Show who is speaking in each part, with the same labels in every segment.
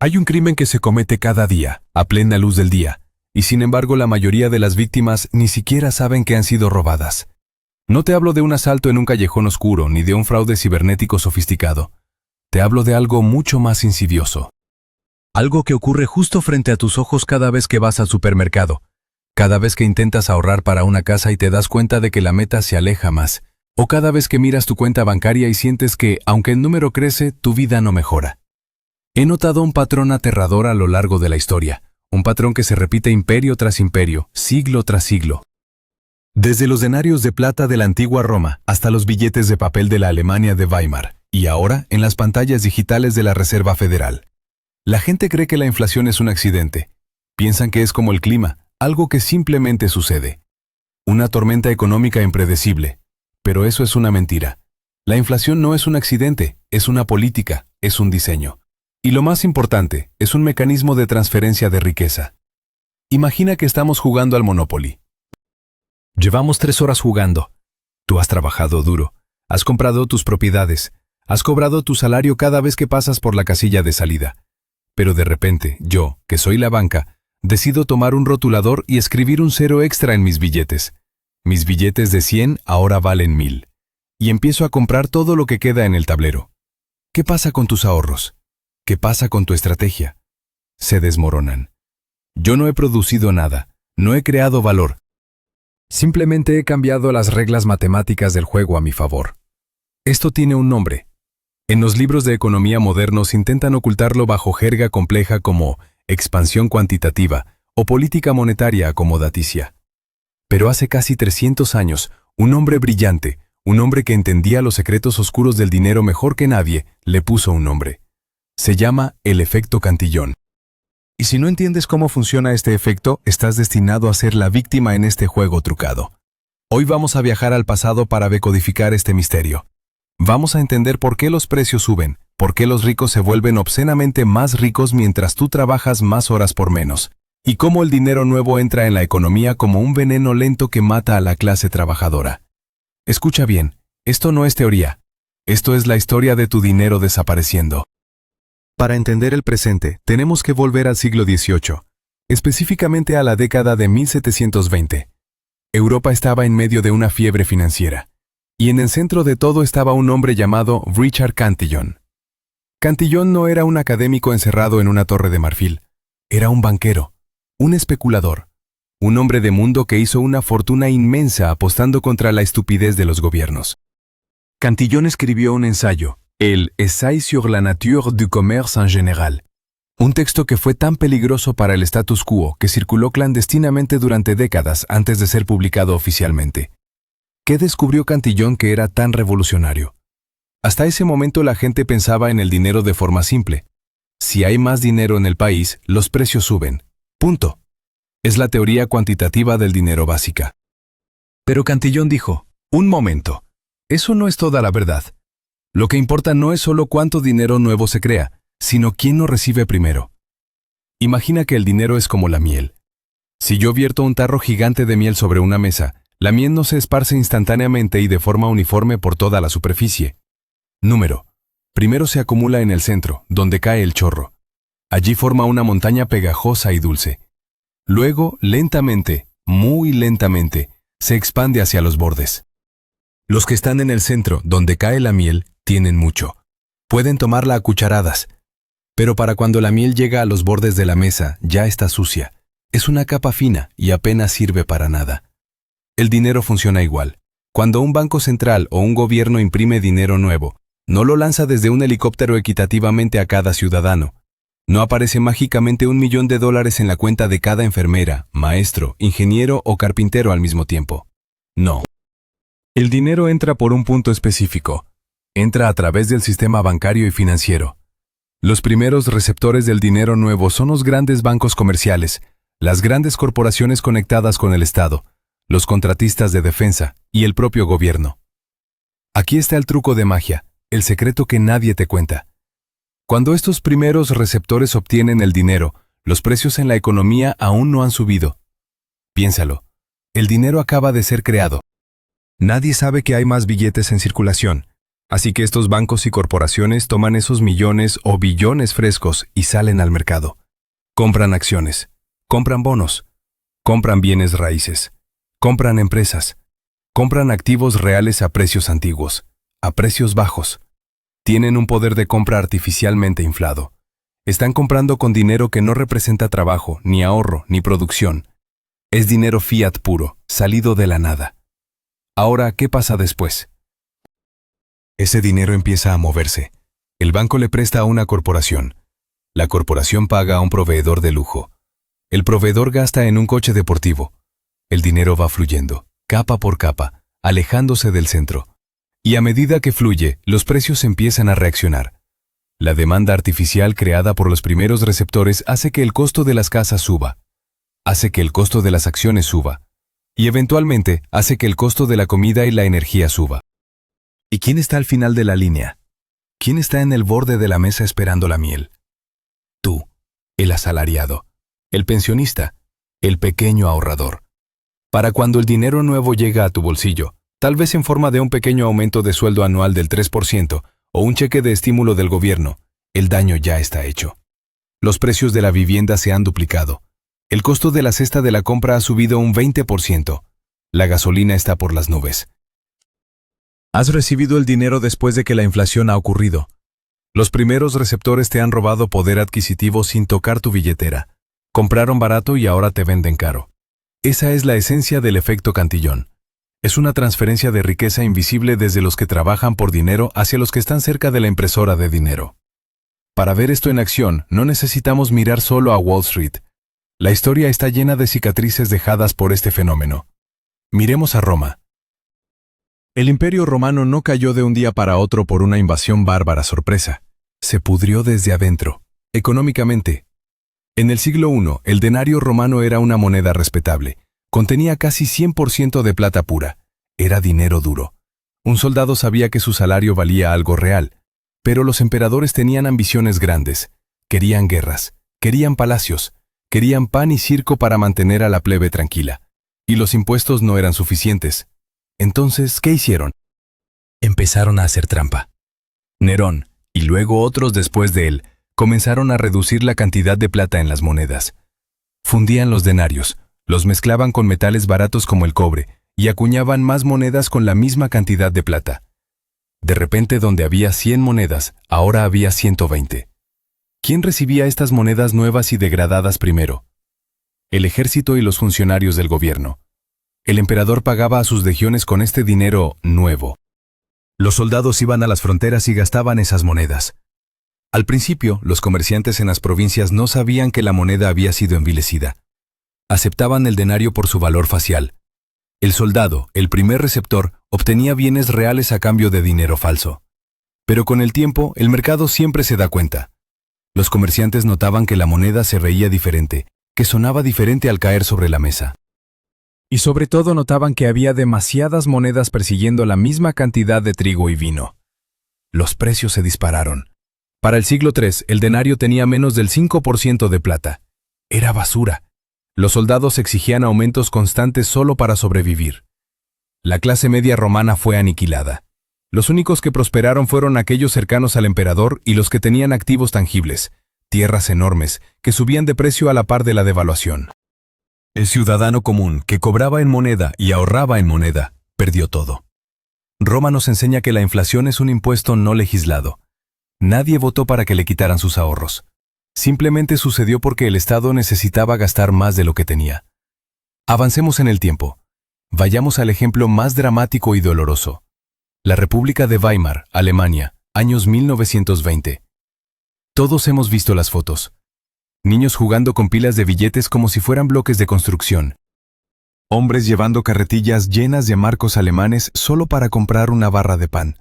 Speaker 1: Hay un crimen que se comete cada día, a plena luz del día, y sin embargo la mayoría de las víctimas ni siquiera saben que han sido robadas. No te hablo de un asalto en un callejón oscuro, ni de un fraude cibernético sofisticado. Te hablo de algo mucho más insidioso. Algo que ocurre justo frente a tus ojos cada vez que vas al supermercado, cada vez que intentas ahorrar para una casa y te das cuenta de que la meta se aleja más, o cada vez que miras tu cuenta bancaria y sientes que, aunque el número crece, tu vida no mejora. He notado un patrón aterrador a lo largo de la historia, un patrón que se repite imperio tras imperio, siglo tras siglo. Desde los denarios de plata de la antigua Roma hasta los billetes de papel de la Alemania de Weimar, y ahora en las pantallas digitales de la Reserva Federal. La gente cree que la inflación es un accidente. Piensan que es como el clima, algo que simplemente sucede. Una tormenta económica impredecible. Pero eso es una mentira. La inflación no es un accidente, es una política, es un diseño. Y lo más importante, es un mecanismo de transferencia de riqueza. Imagina que estamos jugando al Monopoly. Llevamos 3 horas jugando. Tú has trabajado duro, has comprado tus propiedades, has cobrado tu salario cada vez que pasas por la casilla de salida. Pero de repente, yo, que soy la banca, decido tomar un rotulador y escribir un 0 extra en mis billetes. Mis billetes de 100 ahora valen 1000. Y empiezo a comprar todo lo que queda en el tablero. ¿Qué pasa con tus ahorros? ¿Qué pasa con tu estrategia? Se desmoronan. Yo no he producido nada, no he creado valor. Simplemente he cambiado las reglas matemáticas del juego a mi favor. Esto tiene un nombre. En los libros de economía modernos intentan ocultarlo bajo jerga compleja como expansión cuantitativa o política monetaria acomodaticia. Pero hace casi 300 años, un hombre brillante, un hombre que entendía los secretos oscuros del dinero mejor que nadie, le puso un nombre. Se llama el efecto Cantillon. Y si no entiendes cómo funciona este efecto, estás destinado a ser la víctima en este juego trucado. Hoy vamos a viajar al pasado para decodificar este misterio. Vamos a entender por qué los precios suben, por qué los ricos se vuelven obscenamente más ricos mientras tú trabajas más horas por menos, y cómo el dinero nuevo entra en la economía como un veneno lento que mata a la clase trabajadora. Escucha bien, esto no es teoría. Esto es la historia de tu dinero desapareciendo. Para entender el presente, tenemos que volver al siglo XVIII, específicamente a la década de 1720. Europa estaba en medio de una fiebre financiera. Y en el centro de todo estaba un hombre llamado Richard Cantillon. Cantillon no era un académico encerrado en una torre de marfil. Era un banquero, un especulador, un hombre de mundo que hizo una fortuna inmensa apostando contra la estupidez de los gobiernos. Cantillon escribió un ensayo, el Essai sur la nature du commerce en général, un texto que fue tan peligroso para el status quo que circuló clandestinamente durante décadas antes de ser publicado oficialmente. ¿Qué descubrió Cantillon que era tan revolucionario? Hasta ese momento la gente pensaba en el dinero de forma simple. Si hay más dinero en el país, los precios suben. Punto. Es la teoría cuantitativa del dinero básica. Pero Cantillon dijo, un momento, eso no es toda la verdad. Lo que importa no es solo cuánto dinero nuevo se crea, sino quién lo recibe primero. Imagina que el dinero es como la miel. Si yo vierto un tarro gigante de miel sobre una mesa, la miel no se esparce instantáneamente y de forma uniforme por toda la superficie. Número. Primero se acumula en el centro, donde cae el chorro. Allí forma una montaña pegajosa y dulce. Luego, lentamente, muy lentamente, se expande hacia los bordes. Los que están en el centro, donde cae la miel, tienen mucho. Pueden tomarla a cucharadas. Pero para cuando la miel llega a los bordes de la mesa, ya está sucia. Es una capa fina y apenas sirve para nada. El dinero funciona igual. Cuando un banco central o un gobierno imprime dinero nuevo, no lo lanza desde un helicóptero equitativamente a cada ciudadano. No aparece mágicamente $1.000.000 en la cuenta de cada enfermera, maestro, ingeniero o carpintero al mismo tiempo. No. El dinero entra por un punto específico. Entra a través del sistema bancario y financiero. Los primeros receptores del dinero nuevo son los grandes bancos comerciales, las grandes corporaciones conectadas con el Estado, los contratistas de defensa y el propio gobierno. Aquí está el truco de magia, el secreto que nadie te cuenta. Cuando estos primeros receptores obtienen el dinero, los precios en la economía aún no han subido. Piénsalo, el dinero acaba de ser creado. Nadie sabe que hay más billetes en circulación. Así que estos bancos y corporaciones toman esos millones o billones frescos y salen al mercado. Compran acciones, compran bonos, compran bienes raíces, compran empresas, compran activos reales a precios antiguos, a precios bajos. Tienen un poder de compra artificialmente inflado. Están comprando con dinero que no representa trabajo, ni ahorro, ni producción. Es dinero fiat puro, salido de la nada. Ahora, ¿qué pasa después? Ese dinero empieza a moverse. El banco le presta a una corporación. La corporación paga a un proveedor de lujo. El proveedor gasta en un coche deportivo. El dinero va fluyendo, capa por capa, alejándose del centro. Y a medida que fluye, los precios empiezan a reaccionar. La demanda artificial creada por los primeros receptores hace que el costo de las casas suba, hace que el costo de las acciones suba, y eventualmente hace que el costo de la comida y la energía suba. ¿Y quién está al final de la línea? ¿Quién está en el borde de la mesa esperando la miel? Tú, el asalariado, el pensionista, el pequeño ahorrador. Para cuando el dinero nuevo llega a tu bolsillo, tal vez en forma de un pequeño aumento de sueldo anual del 3% o un cheque de estímulo del gobierno, el daño ya está hecho. Los precios de la vivienda se han duplicado. El costo de la cesta de la compra ha subido un 20%. La gasolina está por las nubes. Has recibido el dinero después de que la inflación ha ocurrido. Los primeros receptores te han robado poder adquisitivo sin tocar tu billetera. Compraron barato y ahora te venden caro. Esa es la esencia del efecto Cantillón. Es una transferencia de riqueza invisible desde los que trabajan por dinero hacia los que están cerca de la impresora de dinero. Para ver esto en acción, no necesitamos mirar solo a Wall Street. La historia está llena de cicatrices dejadas por este fenómeno. Miremos a Roma. El Imperio Romano no cayó de un día para otro por una invasión bárbara sorpresa. Se pudrió desde adentro, económicamente. En el siglo I, el denario romano era una moneda respetable. Contenía casi 100% de plata pura. Era dinero duro. Un soldado sabía que su salario valía algo real, pero los emperadores tenían ambiciones grandes. Querían guerras, querían palacios, querían pan y circo para mantener a la plebe tranquila. Y los impuestos no eran suficientes. Entonces, ¿qué hicieron? Empezaron a hacer trampa. Nerón, y luego otros después de él, comenzaron a reducir la cantidad de plata en las monedas. Fundían los denarios, los mezclaban con metales baratos como el cobre, y acuñaban más monedas con la misma cantidad de plata. De repente, donde había 100 monedas, ahora había 120. ¿Quién recibía estas monedas nuevas y degradadas primero? El ejército y los funcionarios del gobierno. El emperador pagaba a sus legiones con este dinero nuevo. Los soldados iban a las fronteras y gastaban esas monedas. Al principio, los comerciantes en las provincias no sabían que la moneda había sido envilecida. Aceptaban el denario por su valor facial. El soldado, el primer receptor, obtenía bienes reales a cambio de dinero falso. Pero con el tiempo, el mercado siempre se da cuenta. Los comerciantes notaban que la moneda se veía diferente, que sonaba diferente al caer sobre la mesa. Y sobre todo notaban que había demasiadas monedas persiguiendo la misma cantidad de trigo y vino. Los precios se dispararon. Para el siglo III, el denario tenía menos del 5% de plata. Era basura. Los soldados exigían aumentos constantes solo para sobrevivir. La clase media romana fue aniquilada. Los únicos que prosperaron fueron aquellos cercanos al emperador y los que tenían activos tangibles, tierras enormes, que subían de precio a la par de la devaluación. El ciudadano común, que cobraba en moneda y ahorraba en moneda, perdió todo. Roma nos enseña que la inflación es un impuesto no legislado. Nadie votó para que le quitaran sus ahorros. Simplemente sucedió porque el Estado necesitaba gastar más de lo que tenía. Avancemos en el tiempo. Vayamos al ejemplo más dramático y doloroso. La República de Weimar, Alemania, años 1920. Todos hemos visto las fotos. Niños jugando con pilas de billetes como si fueran bloques de construcción. Hombres llevando carretillas llenas de marcos alemanes solo para comprar una barra de pan.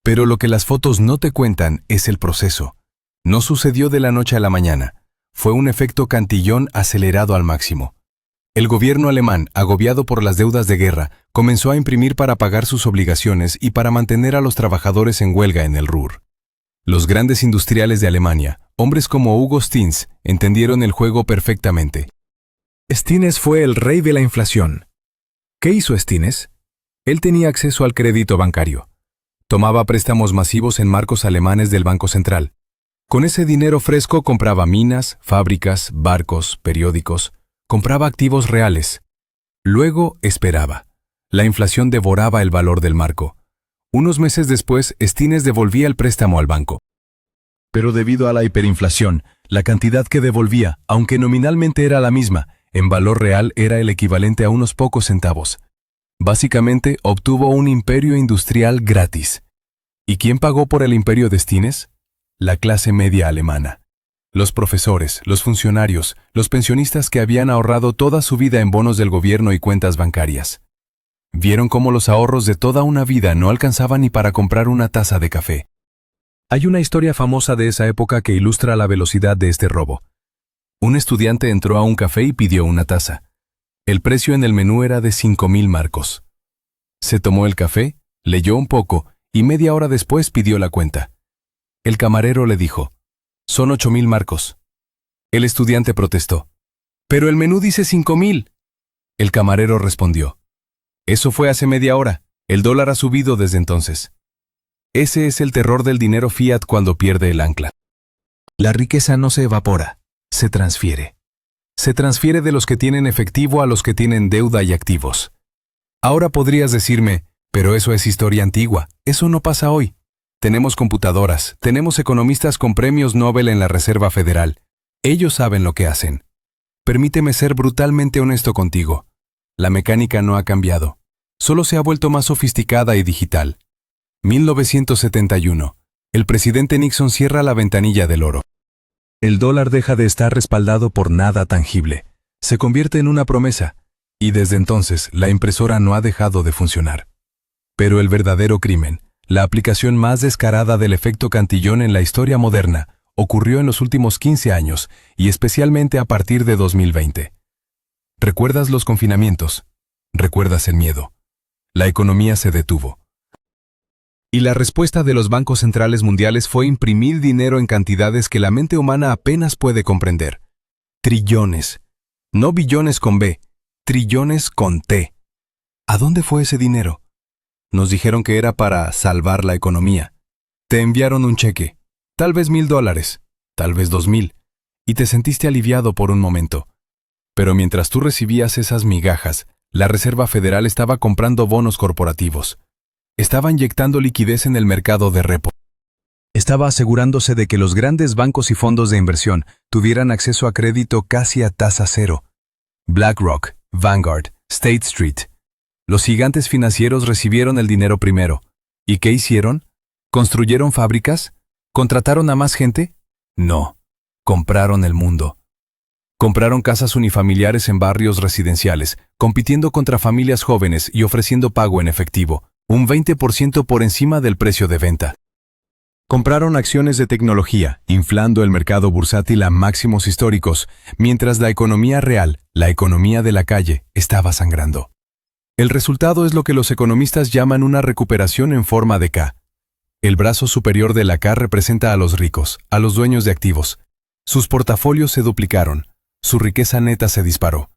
Speaker 1: Pero lo que las fotos no te cuentan es el proceso. No sucedió de la noche a la mañana. Fue un efecto Cantillón acelerado al máximo. El gobierno alemán, agobiado por las deudas de guerra, comenzó a imprimir para pagar sus obligaciones y para mantener a los trabajadores en huelga en el Ruhr. Los grandes industriales de Alemania, hombres como Hugo Stinnes, entendieron el juego perfectamente. Stinnes fue el rey de la inflación. ¿Qué hizo Stinnes? Él tenía acceso al crédito bancario. Tomaba préstamos masivos en marcos alemanes del Banco Central. Con ese dinero fresco compraba minas, fábricas, barcos, periódicos, compraba activos reales. Luego esperaba. La inflación devoraba el valor del marco. Unos meses después, Stines devolvía el préstamo al banco. Pero debido a la hiperinflación, la cantidad que devolvía, aunque nominalmente era la misma, en valor real era el equivalente a unos pocos centavos. Básicamente, obtuvo un imperio industrial gratis. ¿Y quién pagó por el imperio de Stines? La clase media alemana. Los profesores, los funcionarios, los pensionistas que habían ahorrado toda su vida en bonos del gobierno y cuentas bancarias. Vieron cómo los ahorros de toda una vida no alcanzaban ni para comprar una taza de café. Hay una historia famosa de esa época que ilustra la velocidad de este robo. Un estudiante entró a un café y pidió una taza. El precio en el menú era de 5.000 marcos. Se tomó el café, leyó un poco y media hora después pidió la cuenta. El camarero le dijo: «Son 8.000 marcos». El estudiante protestó: «Pero el menú dice 5.000». El camarero respondió: «Eso fue hace media hora. El dólar ha subido desde entonces». Ese es el terror del dinero fiat cuando pierde el ancla. La riqueza no se evapora, se transfiere. Se transfiere de los que tienen efectivo a los que tienen deuda y activos. Ahora podrías decirme: «Pero eso es historia antigua, eso no pasa hoy». Tenemos computadoras, tenemos economistas con premios Nobel en la Reserva Federal. Ellos saben lo que hacen. Permíteme ser brutalmente honesto contigo. La mecánica no ha cambiado. Solo se ha vuelto más sofisticada y digital. 1971. El presidente Nixon cierra la ventanilla del oro. El dólar deja de estar respaldado por nada tangible. Se convierte en una promesa. Y desde entonces, la impresora no ha dejado de funcionar. Pero el verdadero crimen, la aplicación más descarada del efecto Cantillon en la historia moderna, ocurrió en los últimos 15 años, y especialmente a partir de 2020. ¿Recuerdas los confinamientos? ¿Recuerdas el miedo? La economía se detuvo. Y la respuesta de los bancos centrales mundiales fue imprimir dinero en cantidades que la mente humana apenas puede comprender. Trillones. No billones con B, trillones con T. ¿A dónde fue ese dinero? Nos dijeron que era para salvar la economía. Te enviaron un cheque, tal vez $1,000, tal vez 2,000, y te sentiste aliviado por un momento. Pero mientras tú recibías esas migajas, la Reserva Federal estaba comprando bonos corporativos. Estaba inyectando liquidez en el mercado de repo. Estaba asegurándose de que los grandes bancos y fondos de inversión tuvieran acceso a crédito casi a tasa cero. BlackRock, Vanguard, State Street. Los gigantes financieros recibieron el dinero primero. ¿Y qué hicieron? ¿Construyeron fábricas? ¿Contrataron a más gente? No. Compraron el mundo. Compraron casas unifamiliares en barrios residenciales, compitiendo contra familias jóvenes y ofreciendo pago en efectivo, un 20% por encima del precio de venta. Compraron acciones de tecnología, inflando el mercado bursátil a máximos históricos, mientras la economía real, la economía de la calle, estaba sangrando. El resultado es lo que los economistas llaman una recuperación en forma de K. El brazo superior de la K representa a los ricos, a los dueños de activos. Sus portafolios se duplicaron, su riqueza neta se disparó.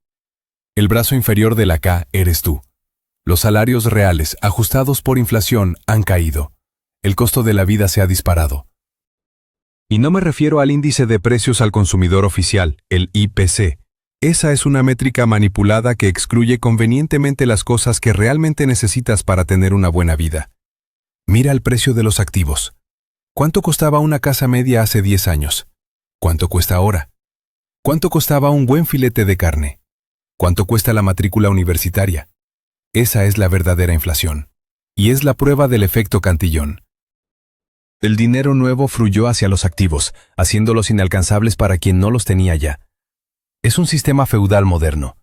Speaker 1: El brazo inferior de la K eres tú. Los salarios reales, ajustados por inflación, han caído. El costo de la vida se ha disparado. Y no me refiero al índice de precios al consumidor oficial, el IPC. Esa es una métrica manipulada que excluye convenientemente las cosas que realmente necesitas para tener una buena vida. Mira el precio de los activos. ¿Cuánto costaba una casa media hace 10 años? ¿Cuánto cuesta ahora? ¿Cuánto costaba un buen filete de carne? ¿Cuánto cuesta la matrícula universitaria? Esa es la verdadera inflación. Y es la prueba del efecto Cantillon. El dinero nuevo fluyó hacia los activos, haciéndolos inalcanzables para quien no los tenía ya. Es un sistema feudal moderno.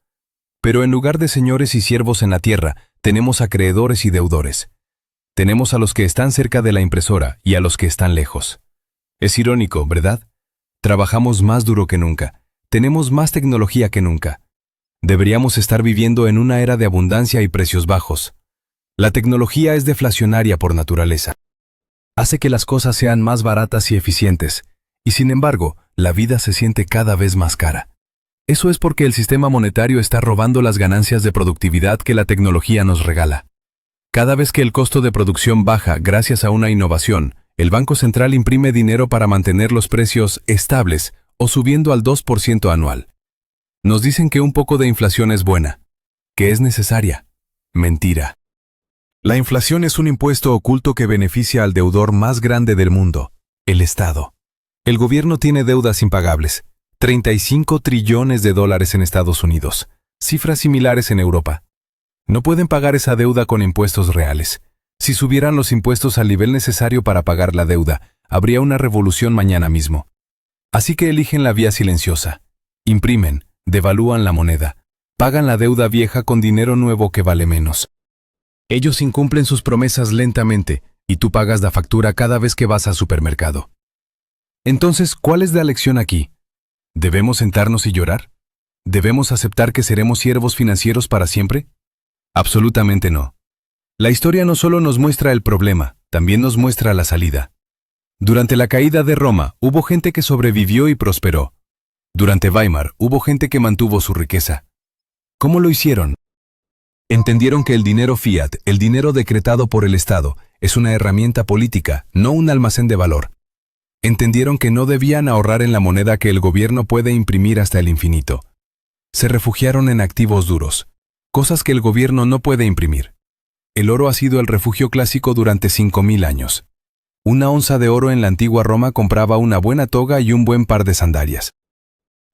Speaker 1: Pero en lugar de señores y siervos en la tierra, tenemos acreedores y deudores. Tenemos a los que están cerca de la impresora y a los que están lejos. Es irónico, ¿verdad? Trabajamos más duro que nunca. Tenemos más tecnología que nunca. Deberíamos estar viviendo en una era de abundancia y precios bajos. La tecnología es deflacionaria por naturaleza. Hace que las cosas sean más baratas y eficientes, y sin embargo, la vida se siente cada vez más cara. Eso es porque el sistema monetario está robando las ganancias de productividad que la tecnología nos regala. Cada vez que el costo de producción baja gracias a una innovación, el Banco Central imprime dinero para mantener los precios estables o subiendo al 2% anual. Nos dicen que un poco de inflación es buena, que es necesaria. Mentira. La inflación es un impuesto oculto que beneficia al deudor más grande del mundo, el Estado. El gobierno tiene deudas impagables, 35 trillones de dólares en Estados Unidos, cifras similares en Europa. No pueden pagar esa deuda con impuestos reales. Si subieran los impuestos al nivel necesario para pagar la deuda, habría una revolución mañana mismo. Así que eligen la vía silenciosa. Imprimen, devalúan la moneda, pagan la deuda vieja con dinero nuevo que vale menos. Ellos incumplen sus promesas lentamente, y tú pagas la factura cada vez que vas al supermercado. Entonces, ¿cuál es la lección aquí? ¿Debemos sentarnos y llorar? ¿Debemos aceptar que seremos siervos financieros para siempre? Absolutamente no. La historia no solo nos muestra el problema, también nos muestra la salida. Durante la caída de Roma, hubo gente que sobrevivió y prosperó. Durante Weimar, hubo gente que mantuvo su riqueza. ¿Cómo lo hicieron? Entendieron que el dinero fiat, el dinero decretado por el Estado, es una herramienta política, no un almacén de valor. Entendieron que no debían ahorrar en la moneda que el gobierno puede imprimir hasta el infinito. Se refugiaron en activos duros, cosas que el gobierno no puede imprimir. El oro ha sido el refugio clásico durante 5000 años. Una onza de oro en la antigua Roma compraba una buena toga y un buen par de sandalias.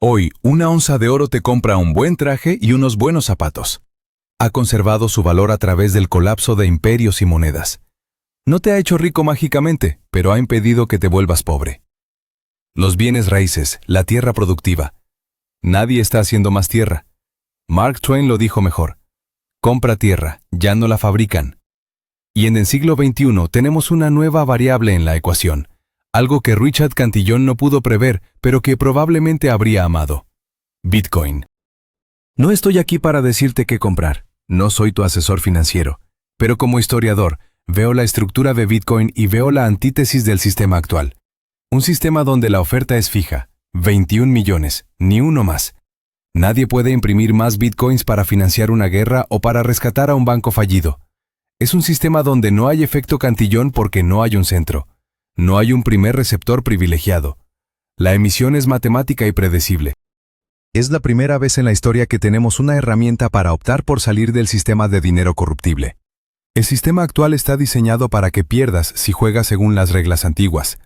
Speaker 1: Hoy, una onza de oro te compra un buen traje y unos buenos zapatos. Ha conservado su valor a través del colapso de imperios y monedas. No te ha hecho rico mágicamente, pero ha impedido que te vuelvas pobre. Los bienes raíces, la tierra productiva. Nadie está haciendo más tierra. Mark Twain lo dijo mejor. Compra tierra, ya no la fabrican. Y en el siglo XXI tenemos una nueva variable en la ecuación, algo que Richard Cantillon no pudo prever, pero que probablemente habría amado. Bitcoin. No estoy aquí para decirte qué comprar, no soy tu asesor financiero, pero como historiador, veo la estructura de Bitcoin y veo la antítesis del sistema actual. Un sistema donde la oferta es fija, 21 millones, ni uno más. Nadie puede imprimir más Bitcoins para financiar una guerra o para rescatar a un banco fallido. Es un sistema donde no hay efecto Cantillon porque no hay un centro. No hay un primer receptor privilegiado. La emisión es matemática y predecible. Es la primera vez en la historia que tenemos una herramienta para optar por salir del sistema de dinero corruptible. El sistema actual está diseñado para que pierdas si juegas según las reglas antiguas.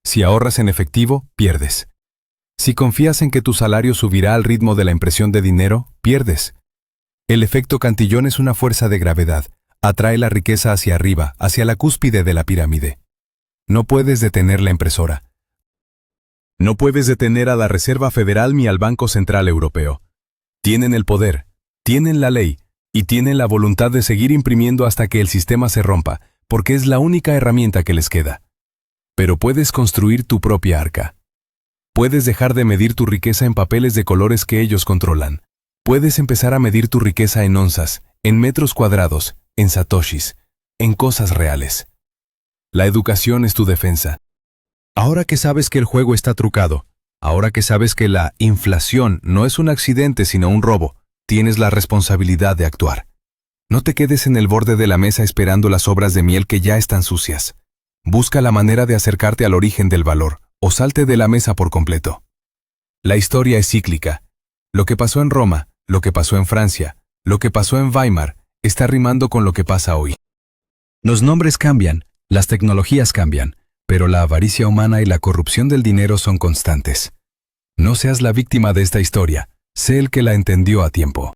Speaker 1: Si ahorras en efectivo, pierdes. Si confías en que tu salario subirá al ritmo de la impresión de dinero, pierdes. El efecto Cantillon es una fuerza de gravedad. Atrae la riqueza hacia arriba, hacia la cúspide de la pirámide. No puedes detener la impresora. No puedes detener a la Reserva Federal ni al Banco Central Europeo. Tienen el poder, tienen la ley y tienen la voluntad de seguir imprimiendo hasta que el sistema se rompa, porque es la única herramienta que les queda. Pero puedes construir tu propia arca. Puedes dejar de medir tu riqueza en papeles de colores que ellos controlan. Puedes empezar a medir tu riqueza en onzas, en metros cuadrados, en satoshis, en cosas reales. La educación es tu defensa. Ahora que sabes que el juego está trucado, ahora que sabes que la inflación no es un accidente sino un robo, tienes la responsabilidad de actuar. No te quedes en el borde de la mesa esperando las obras de miel que ya están sucias. Busca la manera de acercarte al origen del valor, o salte de la mesa por completo. La historia es cíclica. Lo que pasó en Roma, lo que pasó en Francia, lo que pasó en Weimar, está rimando con lo que pasa hoy. Los nombres cambian, las tecnologías cambian, pero la avaricia humana y la corrupción del dinero son constantes. No seas la víctima de esta historia, sé el que la entendió a tiempo.